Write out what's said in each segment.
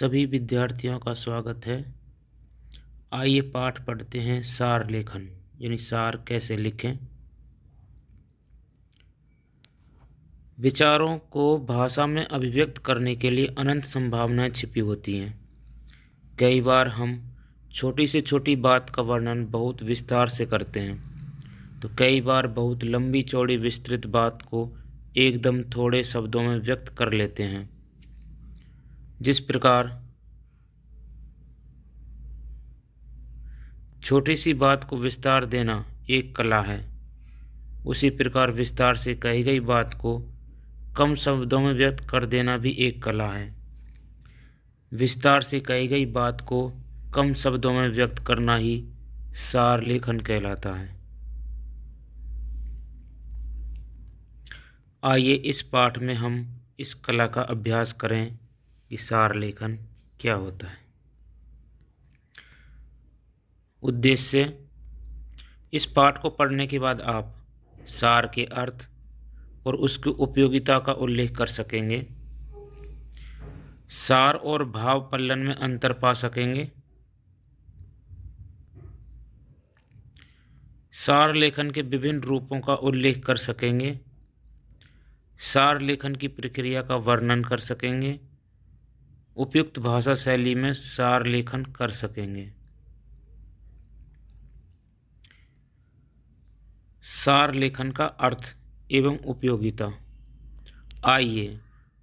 सभी विद्यार्थियों का स्वागत है। आइए पाठ पढ़ते हैं सार लेखन यानी सार कैसे लिखें। विचारों को भाषा में अभिव्यक्त करने के लिए अनंत संभावनाएं छिपी होती हैं। कई बार हम छोटी से छोटी बात का वर्णन बहुत विस्तार से करते हैं, तो कई बार बहुत लंबी चौड़ी विस्तृत बात को एकदम थोड़े शब्दों में व्यक्त कर लेते हैं। जिस प्रकार छोटी सी बात को विस्तार देना एक कला है, उसी प्रकार विस्तार से कही गई बात को कम शब्दों में व्यक्त कर देना भी एक कला है। विस्तार से कही गई बात को कम शब्दों में व्यक्त करना ही सार लेखन कहलाता है। आइए इस पाठ में हम इस कला का अभ्यास करें कि सार लेखन क्या होता है। उद्देश्य: इस पाठ को पढ़ने के बाद आप सार के अर्थ और उसकी उपयोगिता का उल्लेख कर सकेंगे, सार और भाव पल्लन में अंतर पा सकेंगे, सार लेखन के विभिन्न रूपों का उल्लेख कर सकेंगे, सार लेखन की प्रक्रिया का वर्णन कर सकेंगे, उपयुक्त भाषा शैली में सार लेखन कर सकेंगे। सार लेखन का अर्थ एवं उपयोगिता। आइए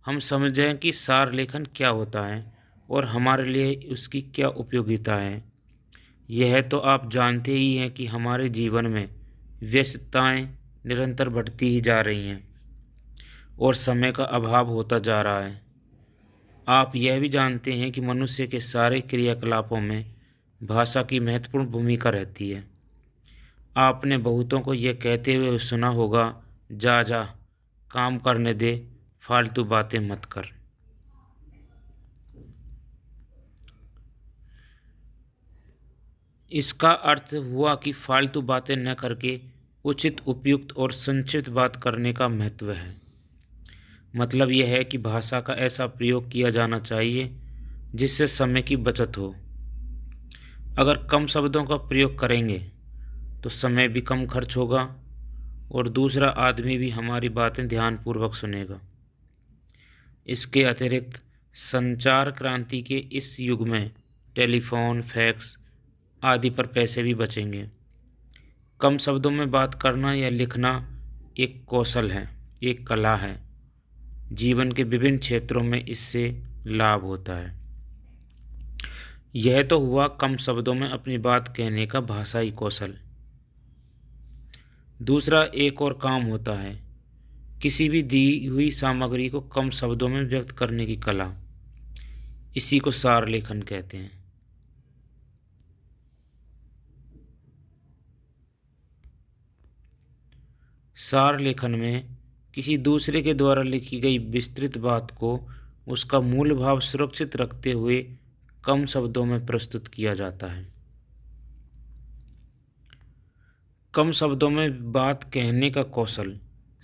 हम समझें कि सार लेखन क्या होता है और हमारे लिए उसकी क्या उपयोगिता है। यह तो आप जानते ही हैं कि हमारे जीवन में व्यस्तताएं निरंतर बढ़ती ही जा रही हैं और समय का अभाव होता जा रहा है। आप यह भी जानते हैं कि मनुष्य के सारे क्रियाकलापों में भाषा की महत्वपूर्ण भूमिका रहती है। आपने बहुतों को यह कहते हुए सुना होगा, जा जा काम करने दे, फालतू बातें मत कर। इसका अर्थ हुआ कि फालतू बातें न करके उचित, उपयुक्त और संक्षिप्त बात करने का महत्व है। मतलब यह है कि भाषा का ऐसा प्रयोग किया जाना चाहिए जिससे समय की बचत हो। अगर कम शब्दों का प्रयोग करेंगे तो समय भी कम खर्च होगा और दूसरा आदमी भी हमारी बातें ध्यानपूर्वक सुनेगा। इसके अतिरिक्त संचार क्रांति के इस युग में टेलीफोन, फैक्स आदि पर पैसे भी बचेंगे। कम शब्दों में बात करना या लिखना एक कौशल है, एक कला है। जीवन के विभिन्न क्षेत्रों में इससे लाभ होता है। यह तो हुआ कम शब्दों में अपनी बात कहने का भाषाई कौशल। दूसरा एक और काम होता है किसी भी दी हुई सामग्री को कम शब्दों में व्यक्त करने की कला। इसी को सार लेखन कहते हैं। सार लेखन में किसी दूसरे के द्वारा लिखी गई विस्तृत बात को उसका मूल भाव सुरक्षित रखते हुए कम शब्दों में प्रस्तुत किया जाता है। कम शब्दों में बात कहने का कौशल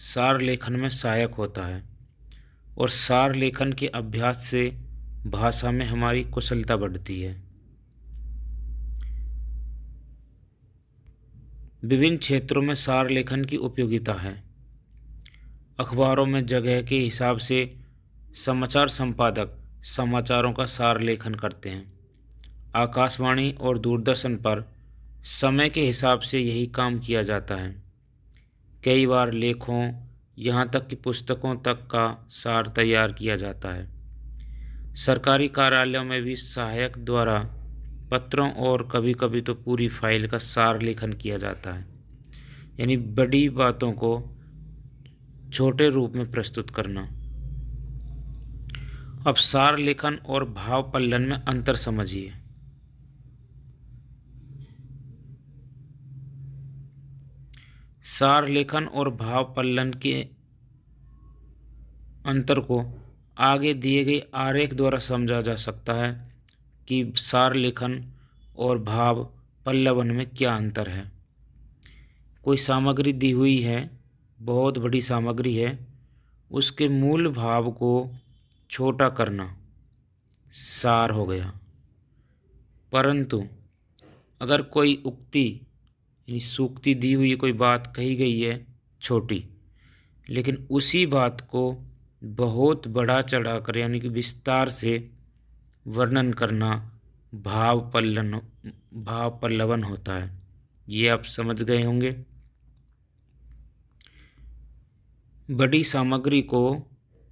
सार लेखन में सहायक होता है और सार लेखन के अभ्यास से भाषा में हमारी कुशलता बढ़ती है। विभिन्न क्षेत्रों में सार लेखन की उपयोगिता है। अखबारों में जगह के हिसाब से समाचार संपादक समाचारों का सार लेखन करते हैं। आकाशवाणी और दूरदर्शन पर समय के हिसाब से यही काम किया जाता है। कई बार लेखों, यहाँ तक कि पुस्तकों तक का सार तैयार किया जाता है। सरकारी कार्यालयों में भी सहायक द्वारा पत्रों और कभी कभी तो पूरी फाइल का सार लेखन किया जाता है, यानी बड़ी बातों को छोटे रूप में प्रस्तुत करना। अब सार लेखन और भाव पल्लन में अंतर समझिए। सार लेखन और भाव पल्लन के अंतर को आगे दिए गए आरेख द्वारा समझा जा सकता है कि सार लेखन और भाव पल्लवन में क्या अंतर है। कोई सामग्री दी हुई है, बहुत बड़ी सामग्री है, उसके मूल भाव को छोटा करना सार हो गया। परंतु अगर कोई उक्ति यानी सूक्ति दी हुई कोई बात कही गई है छोटी, लेकिन उसी बात को बहुत बड़ा चढ़ाकर यानी कि विस्तार से वर्णन करना भाव पल्लवन होता है। ये आप समझ गए होंगे। बड़ी सामग्री को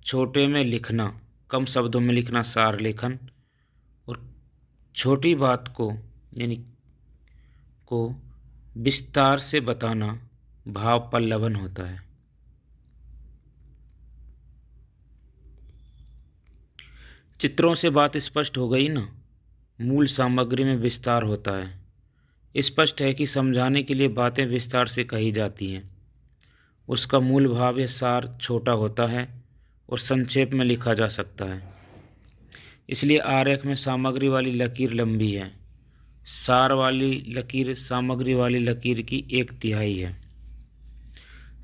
छोटे में लिखना, कम शब्दों में लिखना सार लेखन, और छोटी बात को यानी को विस्तार से बताना भाव पल्लवन होता है। चित्रों से बात स्पष्ट हो गई ना। मूल सामग्री में विस्तार होता है। स्पष्ट है कि समझाने के लिए बातें विस्तार से कही जाती हैं। उसका मूल भाव या सार छोटा होता है और संक्षेप में लिखा जा सकता है। इसलिए आरेख में सामग्री वाली लकीर लंबी है। सार वाली लकीर सामग्री वाली लकीर की 1/3 है।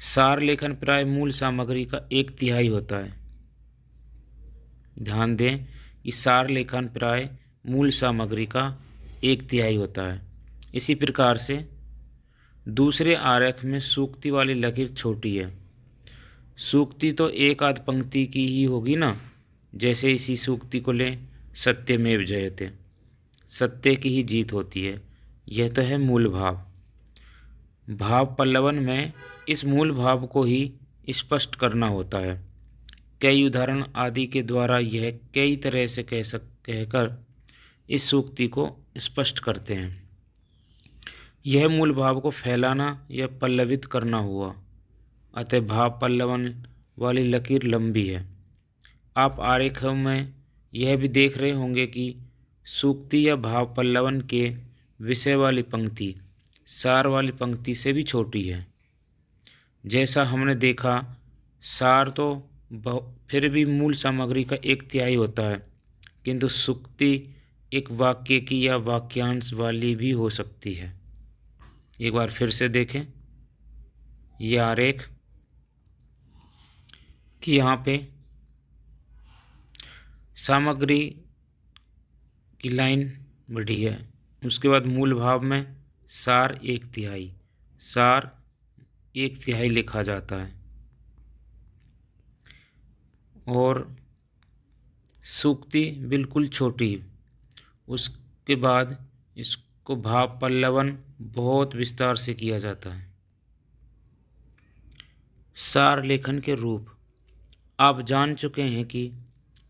सार लेखन प्राय मूल सामग्री का 1/3 होता है। ध्यान दें कि सार लेखन प्राय मूल सामग्री का 1/3 होता है। इसी प्रकार से दूसरे आरेख में सूक्ति वाली लकीर छोटी है। सूक्ति तो एक आध पंक्ति की ही होगी ना। जैसे इसी सूक्ति को लें, सत्यमेव जयते, सत्य की ही जीत होती है। यह तो है मूल भाव। भाव पल्लवन में इस मूल भाव को ही स्पष्ट करना होता है। कई उदाहरण आदि के द्वारा यह कई तरह से कहकर इस सूक्ति को स्पष्ट करते हैं। यह मूल भाव को फैलाना या पल्लवित करना हुआ। अतः भाव पल्लवन वाली लकीर लंबी है। आप आरेखों में यह भी देख रहे होंगे कि सूक्ति या भाव पल्लवन के विषय वाली पंक्ति सार वाली पंक्ति से भी छोटी है। जैसा हमने देखा, सार तो फिर भी मूल सामग्री का 1/3 होता है, किंतु सूक्ति एक वाक्य की या वाक्यांश वाली भी हो सकती है। एक बार फिर से देखें ये आरेख कि यहाँ पे सामग्री की लाइन बढ़ी है, उसके बाद मूल भाव में सार 1/3, सार 1/3 लिखा जाता है, और सूक्ति बिल्कुल छोटी। उसके बाद इसको भाव पल्लवन बहुत विस्तार से किया जाता है। सार लेखन के रूप आप जान चुके हैं कि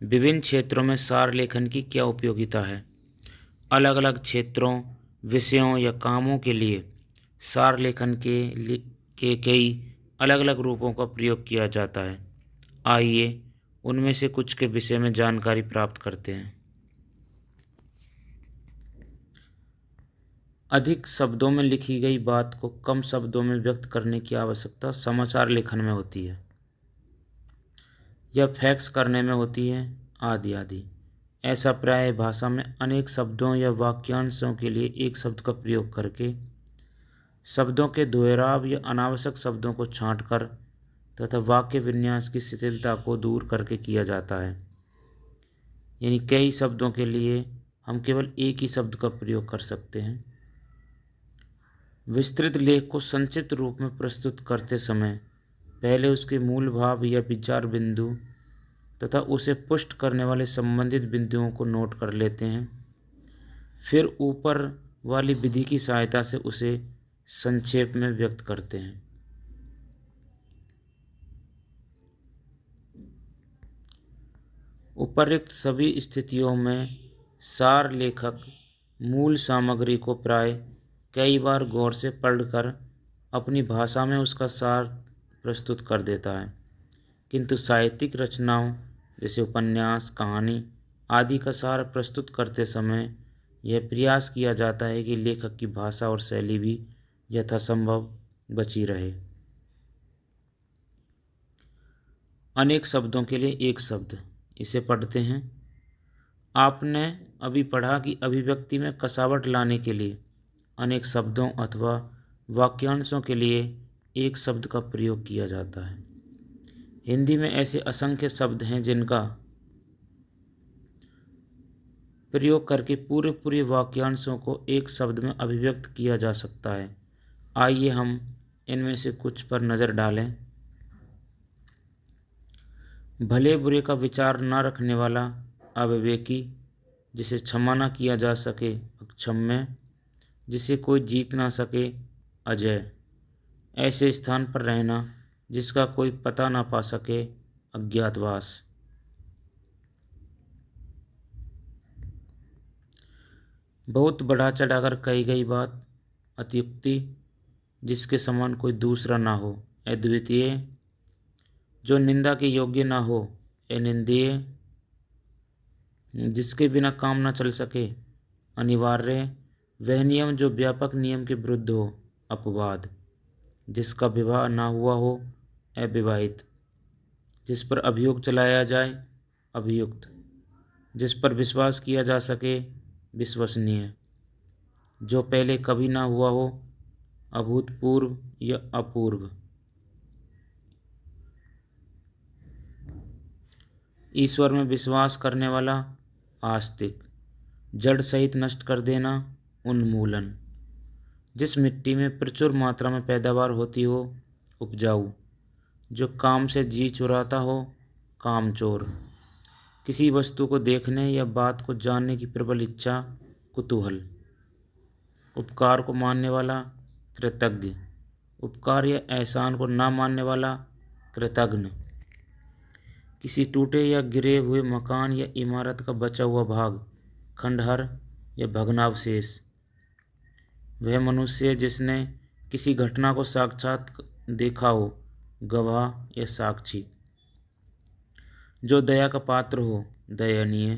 विभिन्न क्षेत्रों में सार लेखन की क्या उपयोगिता है। अलग अलग क्षेत्रों, विषयों या कामों के लिए सार लेखन के कई अलग अलग रूपों का प्रयोग किया जाता है। आइए उनमें से कुछ के विषय में जानकारी प्राप्त करते हैं। अधिक शब्दों में लिखी गई बात को कम शब्दों में व्यक्त करने की आवश्यकता समाचार लेखन में होती है या फैक्स करने में होती है, आदि आदि। ऐसा प्राय भाषा में अनेक शब्दों या वाक्यांशों के लिए एक शब्द का प्रयोग करके शब्दों के दोहराव या अनावश्यक शब्दों को छांटकर तथा वाक्य विन्यास की शिथिलता को दूर करके किया जाता है। यानी कई शब्दों के लिए हम केवल एक ही शब्द का प्रयोग कर सकते हैं। विस्तृत लेख को संक्षिप्त रूप में प्रस्तुत करते समय पहले उसके मूल भाव या विचार बिंदु तथा उसे पुष्ट करने वाले संबंधित बिंदुओं को नोट कर लेते हैं। फिर ऊपर वाली विधि की सहायता से उसे संक्षेप में व्यक्त करते हैं। उपर्युक्त सभी स्थितियों में सार लेखक मूल सामग्री को प्राय कई बार गौर से पढ़कर अपनी भाषा में उसका सार प्रस्तुत कर देता है, किंतु साहित्यिक रचनाओं जैसे उपन्यास, कहानी आदि का सार प्रस्तुत करते समय यह प्रयास किया जाता है कि लेखक की भाषा और शैली भी यथासंभव बची रहे। अनेक शब्दों के लिए एक शब्द, इसे पढ़ते हैं। आपने अभी पढ़ा कि अभिव्यक्ति में कसावट लाने के लिए अनेक शब्दों अथवा वाक्यांशों के लिए एक शब्द का प्रयोग किया जाता है। हिंदी में ऐसे असंख्य शब्द हैं जिनका प्रयोग करके पूरे पूरे वाक्यांशों को एक शब्द में अभिव्यक्त किया जा सकता है। आइए हम इनमें से कुछ पर नज़र डालें। भले बुरे का विचार न रखने वाला, अविवेकी, जिसे क्षमा न किया जा सके, अक्षम्य, जिसे कोई जीत ना सके, अजय, ऐसे स्थान पर रहना जिसका कोई पता ना पा सके, अज्ञातवास। बहुत बढ़ा चढ़ाकर कही गई बात, अत्युक्ति, जिसके समान कोई दूसरा ना हो, अद्वितीय, जो निंदा के योग्य ना हो, अनिंद्य, जिसके बिना काम ना चल सके, अनिवार्य, वह नियम जो व्यापक नियम के विरुद्ध हो, अपवाद, जिसका विवाह ना हुआ हो, अविवाहित, जिस पर अभियोग चलाया जाए, अभियुक्त, जिस पर विश्वास किया जा सके, विश्वसनीय, जो पहले कभी ना हुआ हो, अभूतपूर्व या अपूर्व। ईश्वर में विश्वास करने वाला, आस्तिक, जड़ सहित नष्ट कर देना, उन्मूलन, जिस मिट्टी में प्रचुर मात्रा में पैदावार होती हो, उपजाऊ, जो काम से जी चुराता हो, कामचोर, किसी वस्तु को देखने या बात को जानने की प्रबल इच्छा, कुतूहल, उपकार को मानने वाला, कृतज्ञ, उपकार या एहसान को ना मानने वाला, कृतघ्न, किसी टूटे या गिरे हुए मकान या इमारत का बचा हुआ भाग, खंडहर या भग्नावशेष, वह मनुष्य जिसने किसी घटना को साक्षात देखा हो, गवाह या साक्षी, जो दया का पात्र हो, दयनीय,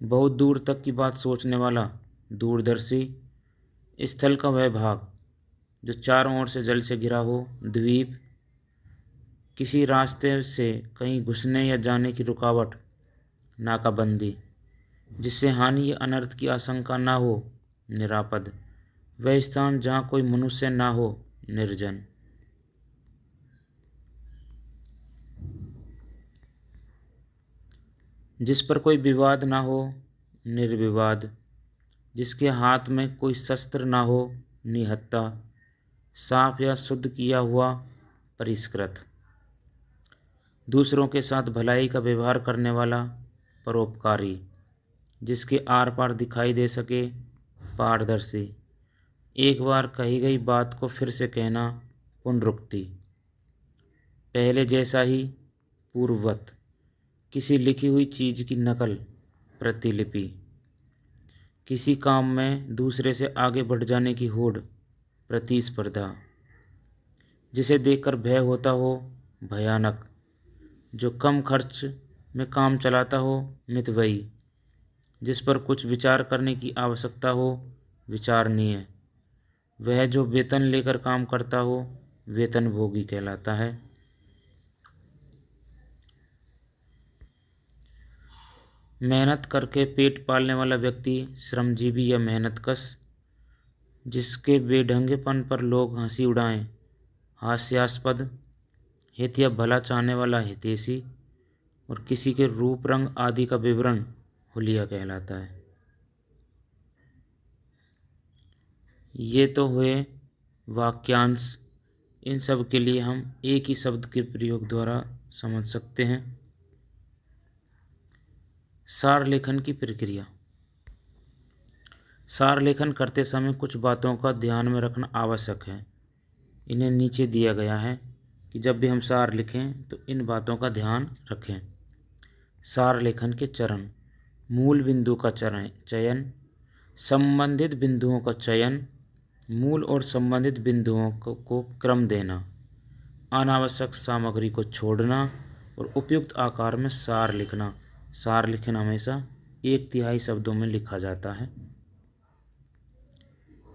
बहुत दूर तक की बात सोचने वाला, दूरदर्शी, स्थल का वह भाग जो चारों ओर से जल से घिरा हो, द्वीप, किसी रास्ते से कहीं घुसने या जाने की रुकावट, नाकाबंदी, जिससे हानि या अनर्थ की आशंका ना हो, निरापद, वह स्थान जहाँ कोई मनुष्य ना हो, निर्जन। जिस पर कोई विवाद ना हो, निर्विवाद, जिसके हाथ में कोई शस्त्र ना हो, निहत्था, साफ या शुद्ध किया हुआ, परिष्कृत, दूसरों के साथ भलाई का व्यवहार करने वाला, परोपकारी, जिसके आर पार दिखाई दे सके, पारदर्शी, एक बार कही गई बात को फिर से कहना, पुनरुक्ति, पहले जैसा ही, पूर्ववत, किसी लिखी हुई चीज़ की नकल, प्रतिलिपि, किसी काम में दूसरे से आगे बढ़ जाने की होड़, प्रतिस्पर्धा, जिसे देखकर भय होता हो, भयानक, जो कम खर्च में काम चलाता हो, मितव्ययी, जिस पर कुछ विचार करने की आवश्यकता हो, विचारणीय, वह जो वेतन लेकर काम करता हो, वेतनभोगी कहलाता है। मेहनत करके पेट पालने वाला व्यक्ति, श्रमजीवी या मेहनतकश, जिसके बेढंगेपन पर लोग हंसी उड़ाएं, हास्यास्पद, हित या भला चाहने वाला हितैषी, और किसी के रूप रंग आदि का विवरण हुलिया कहलाता है। ये तो हुए वाक्यांश। इन सब के लिए हम एक ही शब्द के प्रयोग द्वारा समझ सकते हैं। सार लेखन की प्रक्रिया। सार लेखन करते समय कुछ बातों का ध्यान में रखना आवश्यक है। इन्हें नीचे दिया गया है कि जब भी हम सार लिखें तो इन बातों का ध्यान रखें। सार लेखन के चरण: मूल बिंदु का चयन, संबंधित बिंदुओं का चयन, मूल और संबंधित बिंदुओं को क्रम देना, अनावश्यक सामग्री को छोड़ना और उपयुक्त आकार में सार लिखना। सार लेखन हमेशा 1/3 शब्दों में लिखा जाता है।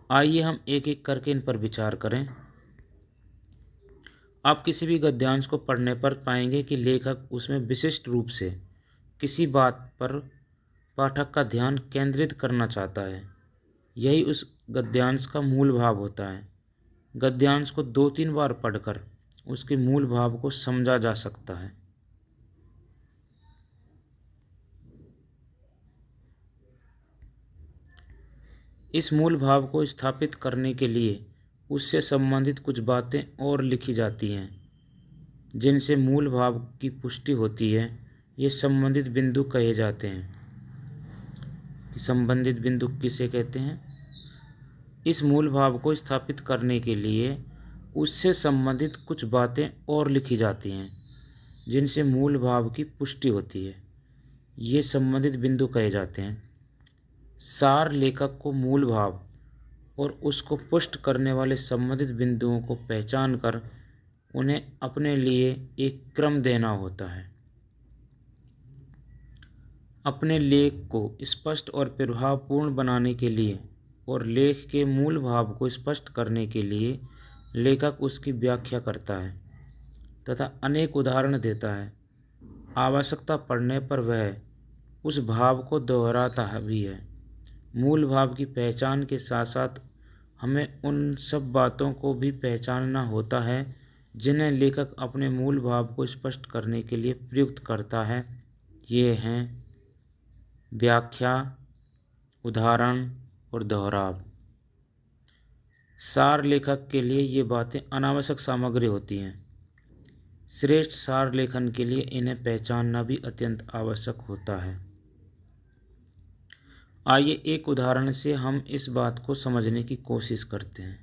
आइए हम एक एक करके इन पर विचार करें। आप किसी भी गद्यांश को पढ़ने पर पाएंगे कि लेखक उसमें विशिष्ट रूप से किसी बात पर पाठक का ध्यान केंद्रित करना चाहता है। यही उस गद्यांश का मूल भाव होता है। गद्यांश को 2-3 बार पढ़कर उसके मूल भाव को समझा जा सकता है। इस मूल भाव को स्थापित करने के लिए उससे संबंधित कुछ बातें और लिखी जाती हैं जिनसे मूल भाव की पुष्टि होती है। ये संबंधित बिंदु कहे जाते हैं। संबंधित बिंदु किसे कहते हैं? इस मूल भाव को स्थापित करने के लिए उससे संबंधित कुछ बातें और लिखी जाती हैं जिनसे मूल भाव की पुष्टि होती है। ये संबंधित बिंदु कहे जाते हैं। सार लेखक को मूल भाव और उसको पुष्ट करने वाले संबंधित बिंदुओं को पहचान कर उन्हें अपने लिए एक क्रम देना होता है। अपने लेख को स्पष्ट और प्रभावपूर्ण बनाने के लिए और लेख के मूल भाव को स्पष्ट करने के लिए लेखक उसकी व्याख्या करता है तथा अनेक उदाहरण देता है। आवश्यकता पड़ने पर वह उस भाव को दोहराता भी है। मूल भाव की पहचान के साथ साथ हमें उन सब बातों को भी पहचानना होता है जिन्हें लेखक अपने मूल भाव को स्पष्ट करने के लिए प्रयुक्त करता है। ये हैं व्याख्या, उदाहरण और दोहराव। सार लेखक के लिए ये बातें अनावश्यक सामग्री होती हैं। श्रेष्ठ सार लेखन के लिए इन्हें पहचानना भी अत्यंत आवश्यक होता है। आइए एक उदाहरण से हम इस बात को समझने की कोशिश करते हैं।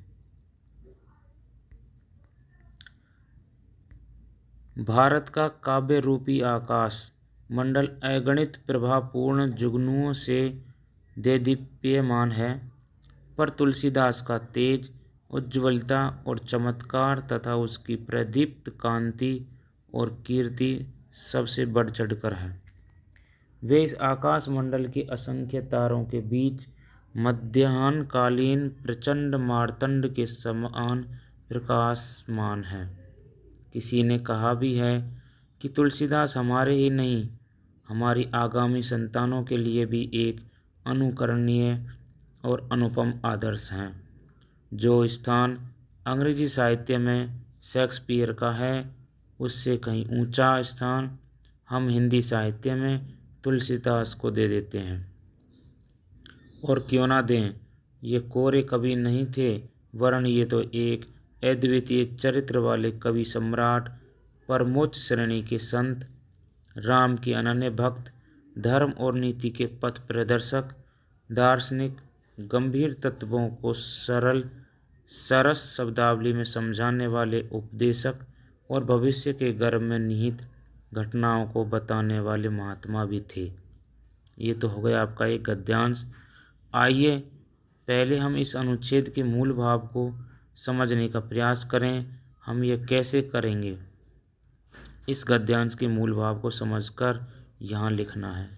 भारत का काव्य रूपी आकाश मंडल अगणित प्रभावपूर्ण जुगनुओं से देदीप्यमान है, पर तुलसीदास का तेज, उज्ज्वलता और चमत्कार तथा उसकी प्रदीप्त कांति और कीर्ति सबसे बढ़ चढ़कर है। वे इस आकाश मंडल के असंख्य तारों के बीच मध्याह्नकालीन प्रचंड मार्तंड के समान प्रकाशमान है। किसी ने कहा भी है कि तुलसीदास हमारे ही नहीं, हमारी आगामी संतानों के लिए भी एक अनुकरणीय और अनुपम आदर्श हैं। जो स्थान अंग्रेजी साहित्य में शेक्सपियर का है, उससे कहीं ऊंचा स्थान हम हिंदी साहित्य में तुलसीदास को दे देते हैं। और क्यों ना दें, ये कोरे कवि नहीं थे, वरन ये तो एक अद्वितीय चरित्र वाले कवि सम्राट, परमोच्च श्रेणी के संत, राम के अनन्य भक्त, धर्म और नीति के पथ प्रदर्शक, दार्शनिक, गंभीर तत्वों को सरस शब्दावली में समझाने वाले उपदेशक और भविष्य के गर्भ में निहित घटनाओं को बताने वाले महात्मा भी थे। ये तो हो गया आपका एक गद्यांश। आइए पहले हम इस अनुच्छेद के मूल भाव को समझने का प्रयास करें। हम ये कैसे करेंगे? इस गद्यांश के मूल भाव को समझकर यहाँ लिखना है।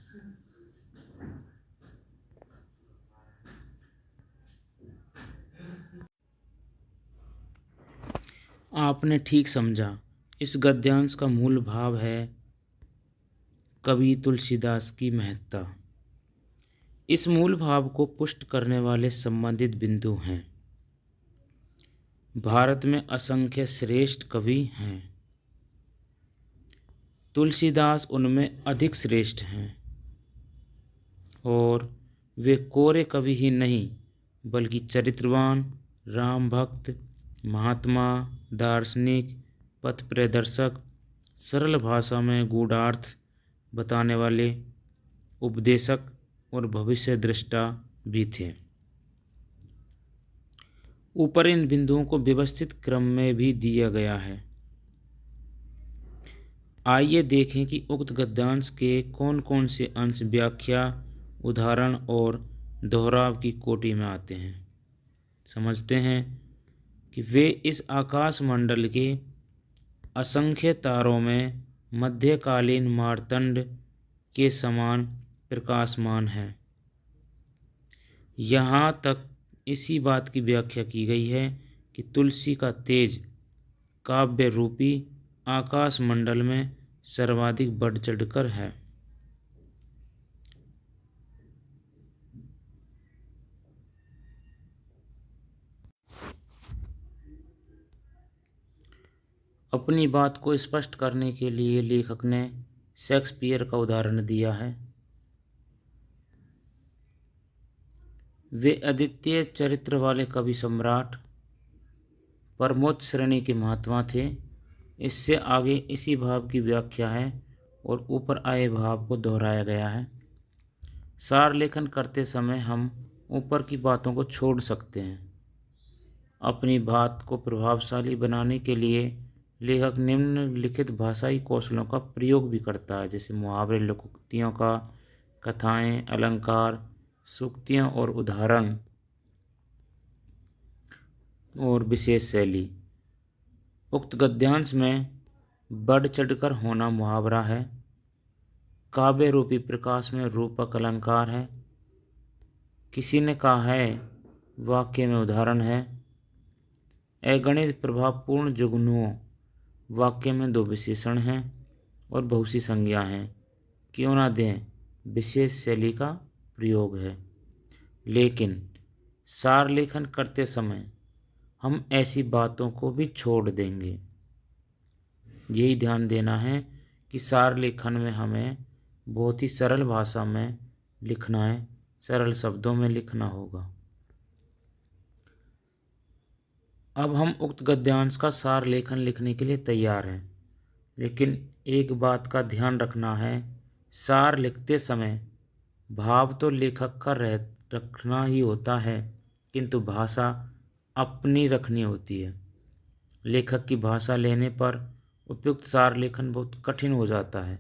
आपने ठीक समझा। इस गद्यांश का मूल भाव है कवि तुलसीदास की महत्ता। इस मूल भाव को पुष्ट करने वाले संबंधित बिंदु हैं। भारत में असंख्य श्रेष्ठ कवि हैं, तुलसीदास उनमें अधिक श्रेष्ठ हैं। और वे कोरे कवि ही नहीं, बल्कि चरित्रवान, राम भक्त, महात्मा, दार्शनिक, पथ प्रदर्शक, सरल भाषा में गूढ़ार्थ बताने वाले उपदेशक और भविष्य दृष्टा भी थे। ऊपर इन बिंदुओं को व्यवस्थित क्रम में भी दिया गया है। आइए देखें कि उक्त गद्यांश के कौन कौन से अंश व्याख्या, उदाहरण और दोहराव की कोटि में आते हैं। समझते हैं कि वे इस आकाश मंडल के असंख्य तारों में मध्यकालीन मार्तंड के समान प्रकाशमान है। यहाँ तक इसी बात की व्याख्या की गई है कि तुलसी का तेज काव्य रूपी आकाश मंडल में सर्वाधिक बढ़ चढ़कर है। अपनी बात को स्पष्ट करने के लिए लेखक ने शेक्सपियर का उदाहरण दिया है। वे अद्वितीय चरित्र वाले कवि सम्राट परमोच्च श्रेणी के महात्मा थे। इससे आगे इसी भाव की व्याख्या है और ऊपर आए भाव को दोहराया गया है। सार लेखन करते समय हम ऊपर की बातों को छोड़ सकते हैं। अपनी बात को प्रभावशाली बनाने के लिए लेखक निम्नलिखित भाषाई कौशलों का प्रयोग भी करता है, जैसे मुहावरे, लोकोक्तियों का, कथाएं, अलंकार, सूक्तियाँ और उदाहरण और विशेष शैली। उक्त गद्यांश में बढ़ चढ़कर होना मुहावरा है। काव्य रूपी प्रकाश में रूपक अलंकार है। किसी ने कहा है वाक्य में उदाहरण है। अगणित प्रभावपूर्ण जुगनुओं वाक्य में दो विशेषण हैं और बहुसी संज्ञा हैं। क्यों ना दें, विशेष शैली का प्रयोग है। लेकिन सार लेखन करते समय हम ऐसी बातों को भी छोड़ देंगे। यही ध्यान देना है कि सार लेखन में हमें बहुत ही सरल भाषा में लिखना है, सरल शब्दों में लिखना होगा। अब हम उक्त गद्यांश का सार लेखन लिखने के लिए तैयार हैं, लेकिन एक बात का ध्यान रखना है, सार लिखते समय भाव तो लेखक का रखना ही होता है, किंतु भाषा अपनी रखनी होती है। लेखक की भाषा लेने पर उपयुक्त सार लेखन बहुत कठिन हो जाता है।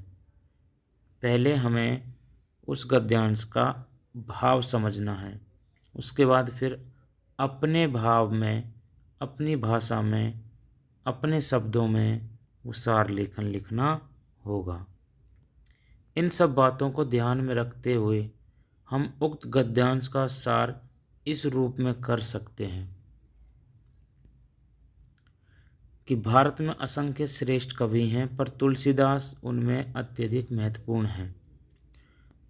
पहले हमें उस गद्यांश का भाव समझना है, उसके बाद फिर अपने भाव में, अपनी भाषा में, अपने शब्दों में वो सार लेखन लिखना होगा। इन सब बातों को ध्यान में रखते हुए हम उक्त गद्यांश का सार इस रूप में कर सकते हैं कि भारत में असंख्य श्रेष्ठ कवि हैं, पर तुलसीदास उनमें अत्यधिक महत्वपूर्ण हैं,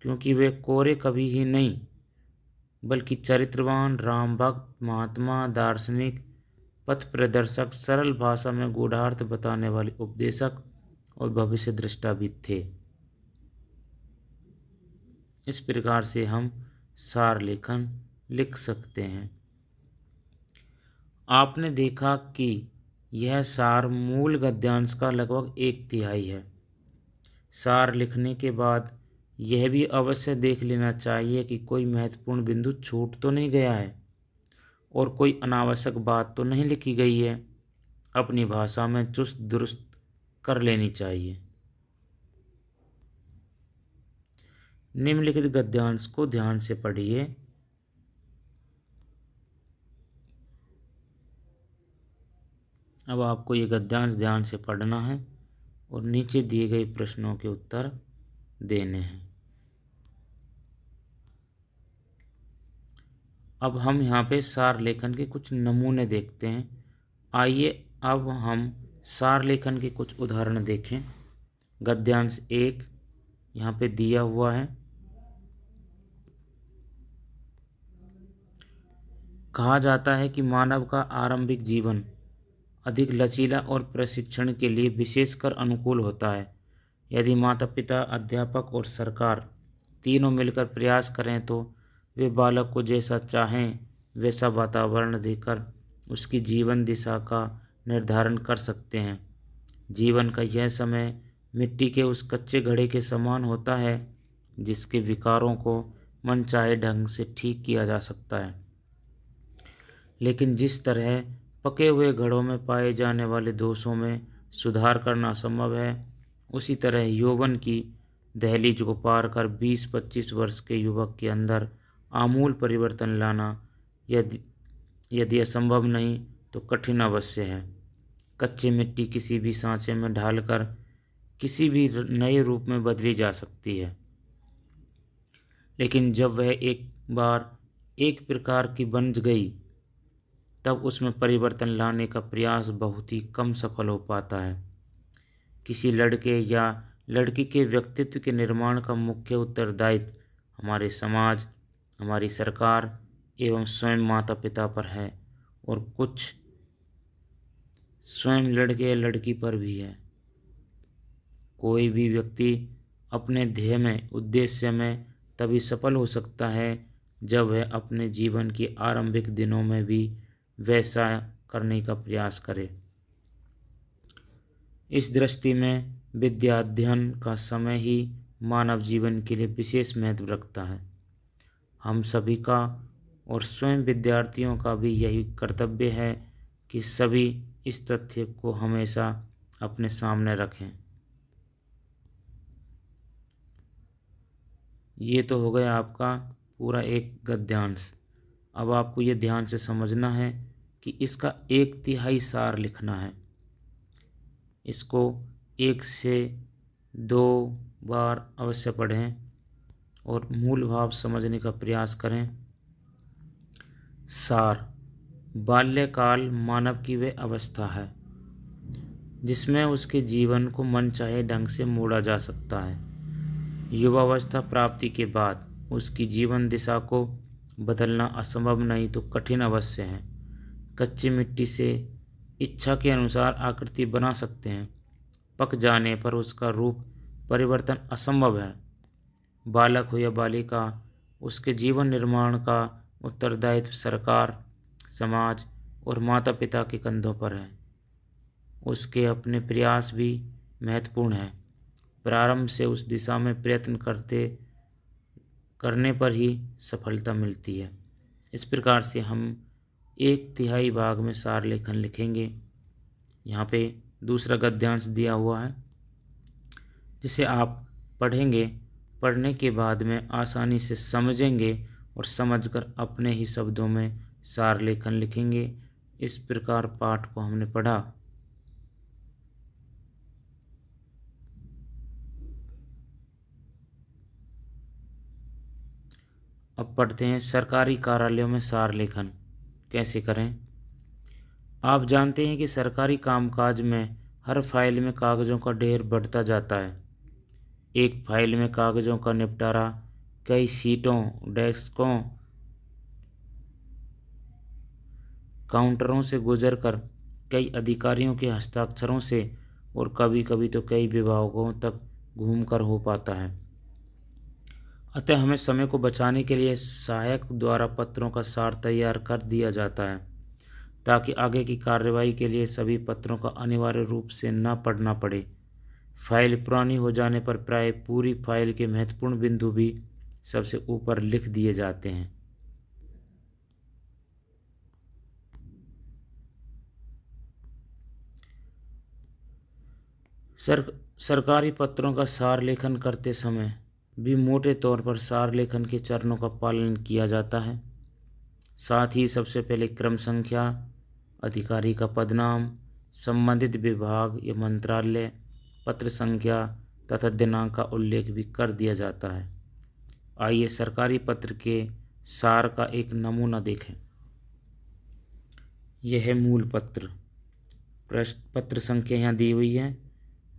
क्योंकि वे कोरे कवि ही नहीं बल्कि चरित्रवान, राम भक्त, महात्मा, दार्शनिक, पथ प्रदर्शक, सरल भाषा में गूढ़ार्थ बताने वाले उपदेशक और भविष्य दृष्टा भी थे। इस प्रकार से हम सार लेखन लिख सकते हैं। आपने देखा कि यह सार मूल गद्यांश का लगभग 1/3 है। सार लिखने के बाद यह भी अवश्य देख लेना चाहिए कि कोई महत्वपूर्ण बिंदु छूट तो नहीं गया है और कोई अनावश्यक बात तो नहीं लिखी गई है। अपनी भाषा में चुस्त दुरुस्त कर लेनी चाहिए। निम्नलिखित गद्यांश को ध्यान से पढ़िए। अब आपको ये गद्यांश ध्यान से पढ़ना है और नीचे दिए गए प्रश्नों के उत्तर देने हैं। अब हम यहाँ पे सार लेखन के कुछ नमूने देखते हैं। आइए अब हम सार लेखन के कुछ उदाहरण देखें। गद्यांश 1 यहाँ पे दिया हुआ है। कहा जाता है कि मानव का आरंभिक जीवन अधिक लचीला और प्रशिक्षण के लिए विशेषकर अनुकूल होता है। यदि माता पिता, अध्यापक और सरकार तीनों मिलकर प्रयास करें तो वे बालक को जैसा चाहें वैसा वातावरण देकर उसकी जीवन दिशा का निर्धारण कर सकते हैं। जीवन का यह समय मिट्टी के उस कच्चे घड़े के समान होता है जिसके विकारों को मनचाहे ढंग से ठीक किया जा सकता है, लेकिन जिस तरह पके हुए घड़ों में पाए जाने वाले दोषों में सुधार करना संभव है, उसी तरह यौवन की दहलीज को पार कर 20-25 वर्ष के युवक के अंदर आमूल परिवर्तन लाना यदि असंभव नहीं तो कठिन अवश्य है। कच्ची मिट्टी किसी भी सांचे में ढालकर किसी भी नए रूप में बदली जा सकती है, लेकिन जब वह एक बार एक प्रकार की बन गई तब उसमें परिवर्तन लाने का प्रयास बहुत ही कम सफल हो पाता है। किसी लड़के या लड़की के व्यक्तित्व के निर्माण का मुख्य उत्तरदायित्व हमारे समाज, हमारी सरकार एवं स्वयं माता पिता पर है और कुछ स्वयं लड़के या लड़की पर भी है। कोई भी व्यक्ति अपने ध्येय में, उद्देश्य में तभी सफल हो सकता है जब वह अपने जीवन के आरंभिक दिनों में भी वैसा करने का प्रयास करे। इस दृष्टि में विद्याध्ययन का समय ही मानव जीवन के लिए विशेष महत्व रखता है। हम सभी का और स्वयं विद्यार्थियों का भी यही कर्तव्य है कि सभी इस तथ्य को हमेशा अपने सामने रखें। ये तो हो गया आपका पूरा एक गद्यांश। अब आपको ये ध्यान से समझना है कि इसका 1/3 सार लिखना है। इसको 1 से 2 बार अवश्य पढ़ें और मूल भाव समझने का प्रयास करें। सार: बाल्यकाल मानव की वह अवस्था है जिसमें उसके जीवन को मनचाहे ढंग से मोड़ा जा सकता है। युवावस्था प्राप्ति के बाद उसकी जीवन दिशा को बदलना असंभव नहीं तो कठिन अवश्य है। कच्ची मिट्टी से इच्छा के अनुसार आकृति बना सकते हैं, पक जाने पर उसका रूप परिवर्तन असंभव है। बालक हो या बालिका, उसके जीवन निर्माण का उत्तरदायित्व सरकार, समाज और माता पिता के कंधों पर है। उसके अपने प्रयास भी महत्वपूर्ण हैं। प्रारंभ से उस दिशा में प्रयत्न करने पर ही सफलता मिलती है। इस प्रकार से हम 1/3 भाग में सार लेखन लिखेंगे। यहाँ पे दूसरा गद्यांश दिया हुआ है जिसे आप पढ़ेंगे। पढ़ने के बाद में आसानी से समझेंगे और समझकर अपने ही शब्दों में सार लेखन लिखेंगे। इस प्रकार पाठ को हमने पढ़ा। अब पढ़ते हैं सरकारी कार्यालयों में सार लेखन कैसे करें। आप जानते हैं कि सरकारी कामकाज में हर फाइल में कागज़ों का ढेर बढ़ता जाता है। एक फाइल में कागज़ों का निपटारा कई सीटों, डेस्कों, काउंटरों से गुजरकर कई अधिकारियों के हस्ताक्षरों से और कभी कभी तो कई विभागों तक घूमकर हो पाता है। अतः हमें समय को बचाने के लिए सहायक द्वारा पत्रों का सार तैयार कर दिया जाता है ताकि आगे की कार्रवाई के लिए सभी पत्रों का अनिवार्य रूप से न पढ़ना पड़े। फाइल पुरानी हो जाने पर प्राय पूरी फाइल के महत्वपूर्ण बिंदु भी सबसे ऊपर लिख दिए जाते हैं। सरकारी पत्रों का सार लेखन करते समय भी मोटे तौर पर सार लेखन के चरणों का पालन किया जाता है। साथ ही सबसे पहले क्रम संख्या, अधिकारी का पदनाम, संबंधित विभाग या मंत्रालय, पत्र संख्या तथा दिनांक का उल्लेख भी कर दिया जाता है। आइए सरकारी पत्र के सार का एक नमूना देखें। यह है मूल पत्र। पत्र संख्या यहाँ दी हुई है।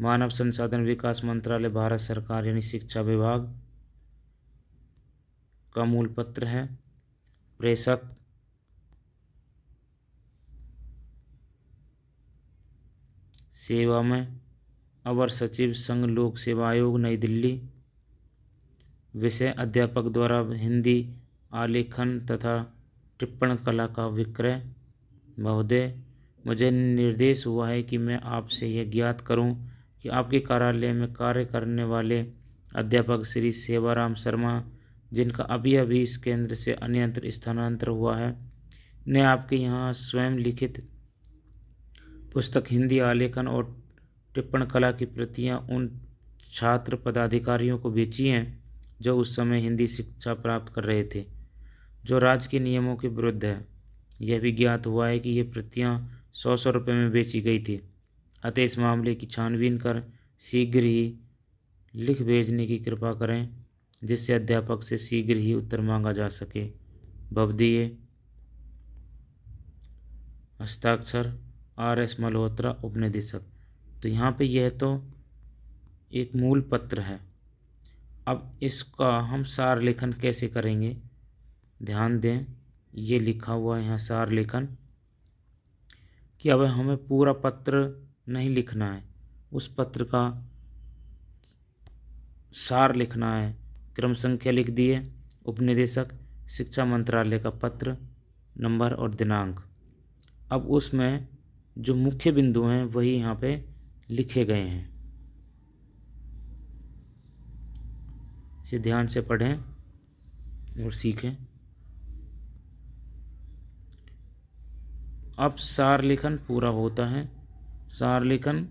मानव संसाधन विकास मंत्रालय, भारत सरकार यानी शिक्षा विभाग का मूल पत्र है। प्रेषक सेवा में अवर सचिव, संघ लोक सेवा आयोग, नई दिल्ली। विषय अध्यापक द्वारा हिंदी आलेखन तथा टिप्पण कला का विक्रय। महोदय, मुझे निर्देश हुआ है कि मैं आपसे यह ज्ञात करूं कि आपके कार्यालय में कार्य करने वाले अध्यापक श्री सेवाराम शर्मा, जिनका अभी अभी इस केंद्र से अन्यत्र स्थानांतरण हुआ है, ने आपके यहाँ स्वयं लिखित पुस्तक हिंदी आलेखन और टिप्पण कला की प्रतियां उन छात्र पदाधिकारियों को बेची हैं जो उस समय हिंदी शिक्षा प्राप्त कर रहे थे, जो राज्य के नियमों के विरुद्ध है। यह भी ज्ञात हुआ है कि ये प्रतियां 100 रुपये में बेची गई थी। अतः इस मामले की छानबीन कर शीघ्र ही लिख भेजने की कृपा करें, जिससे अध्यापक से शीघ्र ही उत्तर मांगा जा सके। भवदीय हस्ताक्षर RS मल्होत्रा, उपनिदेशक। तो यहाँ पे यह तो एक मूल पत्र है। अब इसका हम सार लेखन कैसे करेंगे, ध्यान दें। ये लिखा हुआ है यहाँ सार लेखन कि अब हमें पूरा पत्र नहीं लिखना है, उस पत्र का सार लिखना है। क्रम संख्या लिख दिए, उपनिदेशक, शिक्षा मंत्रालय का पत्र, नंबर और दिनांक। अब उसमें जो मुख्य बिंदु हैं वही यहाँ पे लिखे गए हैं, इसे ध्यान से पढ़ें और सीखें। अब सार लेखन पूरा होता है। सार लेखन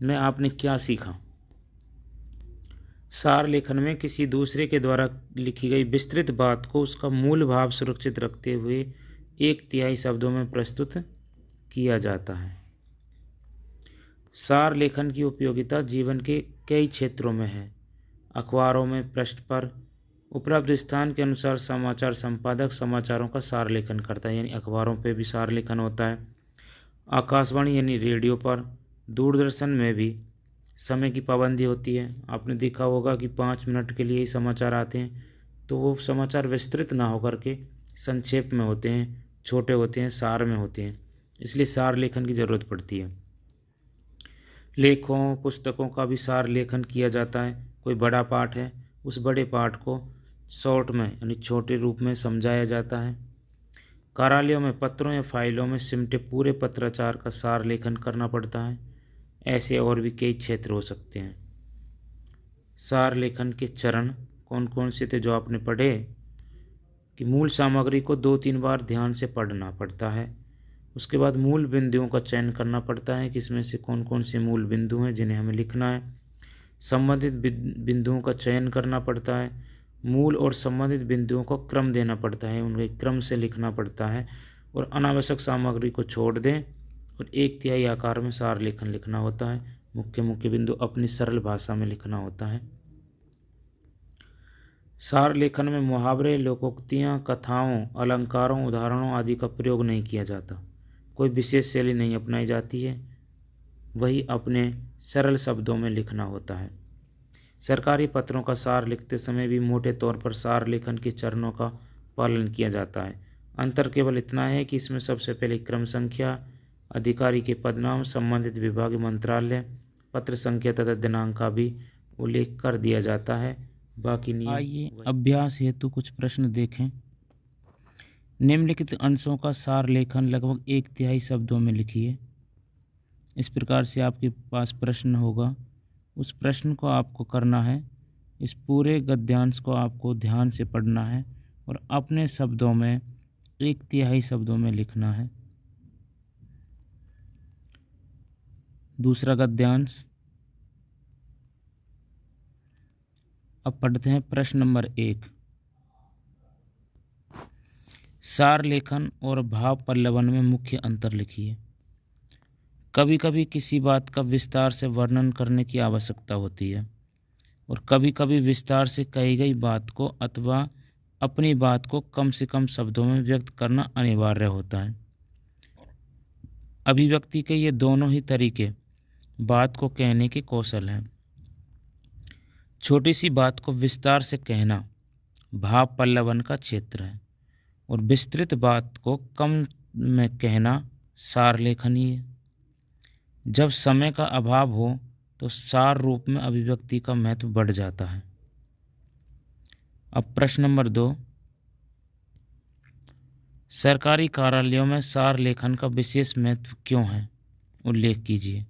में आपने क्या सीखा? सार लेखन में किसी दूसरे के द्वारा लिखी गई विस्तृत बात को उसका मूल भाव सुरक्षित रखते हुए 1/3 शब्दों में प्रस्तुत किया जाता है। सार लेखन की उपयोगिता जीवन के कई क्षेत्रों में है। अखबारों में पृष्ठ पर उपलब्ध स्थान के अनुसार समाचार संपादक समाचारों का सार लेखन करता है, यानी अखबारों पे भी सार लेखन होता है। आकाशवाणी यानी रेडियो पर, दूरदर्शन में भी समय की पाबंदी होती है। आपने देखा होगा कि 5 मिनट के लिए ही समाचार आते हैं, तो वो समाचार विस्तृत ना होकर के संक्षेप में होते हैं, छोटे होते हैं, सार में होते हैं, इसलिए सार लेखन की ज़रूरत पड़ती है। लेखों पुस्तकों का भी सार लेखन किया जाता है। कोई बड़ा पाठ है, उस बड़े पाठ को शॉर्ट में यानी छोटे रूप में समझाया जाता है। कार्यालयों में पत्रों या फाइलों में सिमटे पूरे पत्राचार का सार लेखन करना पड़ता है। ऐसे और भी कई क्षेत्र हो सकते हैं। सार लेखन के चरण कौन कौन से थे जो आपने पढ़े? कि मूल सामग्री को 2-3 बार ध्यान से पढ़ना पड़ता है। उसके बाद मूल बिंदुओं का चयन करना पड़ता है कि इसमें से कौन कौन से मूल बिंदु हैं जिन्हें हमें लिखना है। संबंधित बिंदुओं का चयन करना पड़ता है। मूल और संबंधित बिंदुओं को क्रम देना पड़ता है, उनके क्रम से लिखना पड़ता है और अनावश्यक सामग्री को छोड़ दें और 1/3 आकार में सार लेखन लिखना होता है। मुख्य मुख्य बिंदु अपनी सरल भाषा में लिखना होता है। सार लेखन में मुहावरे, लोकोक्तियाँ, कथाओं, अलंकारों, उदाहरणों आदि का प्रयोग नहीं किया जाता। कोई विशेष शैली नहीं अपनाई जाती है, वही अपने सरल शब्दों में लिखना होता है। सरकारी पत्रों का सार लिखते समय भी मोटे तौर पर सार लेखन के चरणों का पालन किया जाता है। अंतर केवल इतना है कि इसमें सबसे पहले क्रम संख्या, अधिकारी के पदनाम, संबंधित विभाग, मंत्रालय, पत्र संख्या तथा दिनांक का भी उल्लेख कर दिया जाता है। बाकी नियम। आइए अभ्यास हेतु कुछ प्रश्न देखें। निम्नलिखित अंशों का सार लेखन लगभग 1/3 शब्दों में लिखिए। इस प्रकार से आपके पास प्रश्न होगा, उस प्रश्न को आपको करना है। इस पूरे गद्यांश को आपको ध्यान से पढ़ना है और अपने शब्दों में 1/3 शब्दों में लिखना है। दूसरा गद्यांश। अब पढ़ते हैं प्रश्न नंबर 1। सार लेखन और भाव पल्लवन में मुख्य अंतर लिखिए। कभी कभी किसी बात का विस्तार से वर्णन करने की आवश्यकता होती है और कभी कभी विस्तार से कही गई बात को अथवा अपनी बात को कम से कम शब्दों में व्यक्त करना अनिवार्य होता है। अभिव्यक्ति के ये दोनों ही तरीके बात को कहने के कौशल हैं। छोटी सी बात को विस्तार से कहना भाव पल्लवन का क्षेत्र है और विस्तृत बात को कम में कहना सार लेखन ही है। जब समय का अभाव हो तो सार रूप में अभिव्यक्ति का महत्व बढ़ जाता है। अब प्रश्न नंबर 2। सरकारी कार्यालयों में सार लेखन का विशेष महत्व क्यों है? उल्लेख कीजिए।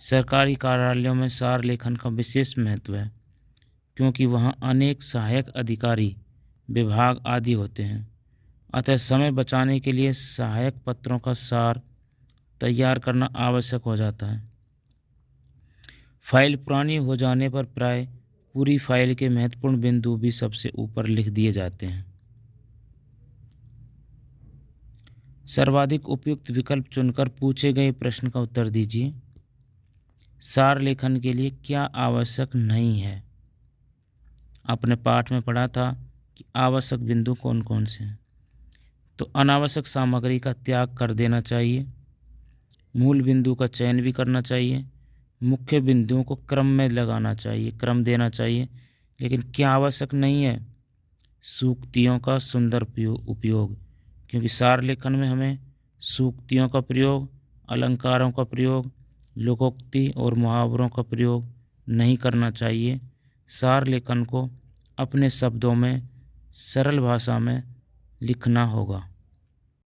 सरकारी कार्यालयों में सार लेखन का विशेष महत्व है क्योंकि वहाँ अनेक सहायक अधिकारी, विभाग आदि होते हैं। अतः समय बचाने के लिए सहायक पत्रों का सार तैयार करना आवश्यक हो जाता है। फाइल पुरानी हो जाने पर प्राय पूरी फाइल के महत्वपूर्ण बिंदु भी सबसे ऊपर लिख दिए जाते हैं। सर्वाधिक उपयुक्त विकल्प चुनकर पूछे गए प्रश्न का उत्तर दीजिए। सार लेखन के लिए क्या आवश्यक नहीं है? आपने पाठ में पढ़ा था कि आवश्यक बिंदु कौन कौन से हैं। तो अनावश्यक सामग्री का त्याग कर देना चाहिए, मूल बिंदु का चयन भी करना चाहिए, मुख्य बिंदुओं को क्रम में लगाना चाहिए, क्रम देना चाहिए। लेकिन क्या आवश्यक नहीं है? सूक्तियों का सुंदर उपयोग, क्योंकि सार लेखन में हमें सूक्तियों का प्रयोग, अलंकारों का प्रयोग, लोकोक्ति और मुहावरों का प्रयोग नहीं करना चाहिए। सार लेखन को अपने शब्दों में सरल भाषा में लिखना होगा।